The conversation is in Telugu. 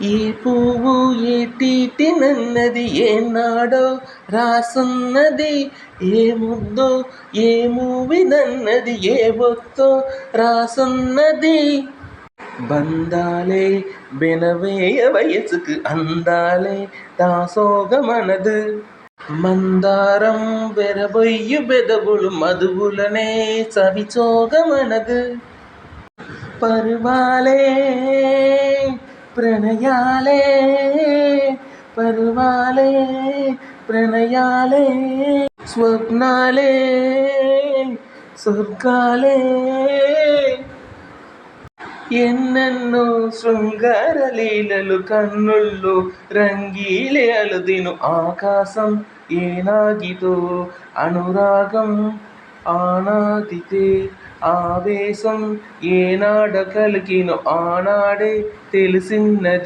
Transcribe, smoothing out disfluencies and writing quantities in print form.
ఈ పువ్వు ఏటినన్నది ఏనాడో రాసున్నది, ఏ ముద్దో ఏ మూవినన్నది ఏ బొత్తో రాసున్నది. బంధాలే బెనవేయ వయసుకు అందాలే దాసోగమనదు, మందారం వెరబొయ్యు బెదవులు మధువులనే చవిచోగమనదు. పరువాలే ప్రణయాలే పరువాలే ప్రణయాలే స్వప్నాలే స్వర్గాలే, ఎన్నెన్నో శృంగార లీలలు కన్నుల్లో రంగీలే అలుదిను ఆకాశం ఏనాగితో అనురాగం ఆనాదితే ఆవేశం ఏనాడ కలిగినో ఆనాడే తెలిసినది.